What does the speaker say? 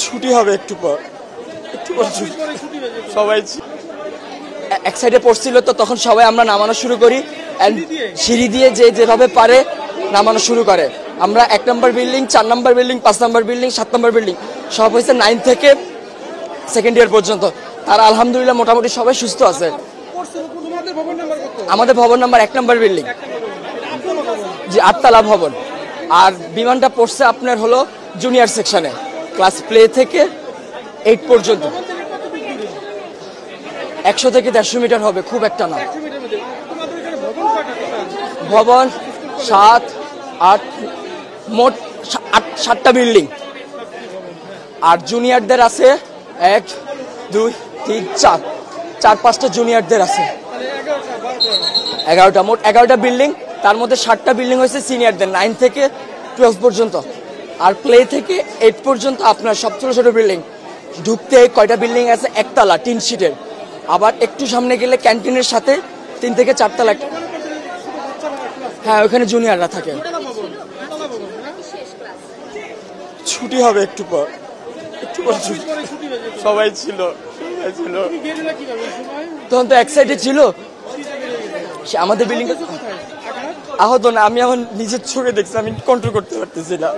ছুটি হবে একটু পর সবাই এক সাইডে পড়ছিল, তো তখন সবাই আমরা নামানো শুরু করি। সিঁড়ি দিয়ে যে যেভাবে পারে নামানো শুরু করে। আমরা 1 নম্বর বিল্ডিং, 4 নম্বর বিল্ডিং, 5 নম্বর বিল্ডিং, 7 নম্বর বিল্ডিং সব হয়েছে 9 থেকে সেকেন্ড ইয়ার পর্যন্ত। তারা আলহামদুলিল্লাহ মোটামুটি সবাই সুস্থ আছে। আমাদের ভবন নাম্বার 1 নম্বর বিল্ডিং, জি 8তলা ভবন। আর বিমানটা পড়ছে আপনার হলো জুনিয়র সেকশনে, ক্লাস প্লে থেকে 8 পর্যন্ত। 100 থেকে 150 মিটার হবে, খুব একটা না। ভবন 7, 8, মোট 7টা বিল্ডিং। আর জুনিয়রদের আছে 1, 2, 3, 4, 4-5টা জুনিয়রদের আছে 11টা, মোট 11টা বিল্ডিং। তার মধ্যে 7টা বিল্ডিং হয়েছে সিনিয়রদের 9 থেকে 12 পর্যন্ত। আর প্লে থেকে 8 পর্যন্ত আপনার সব ছোট ছোট বিল্ডিং। ঢুকতে কয়টা বিল্ডিং আছে, 1তলা টিন শিটের। আবার একটু সামনে গেলে ক্যান্টিনের সাথে 3 থেকে 4 তলা। হ্যাঁ, ওখানে জুনিয়ররা থাকে। ছুটি হবে একটু পর সবাই ছিল তখন তো এক সাইডে ছিল। আমাদের বিল্ডিং আহত না, আমি আমার নিজের চোখে দেখছি, আমি কন্ট্রোল করতে পারতেছি না।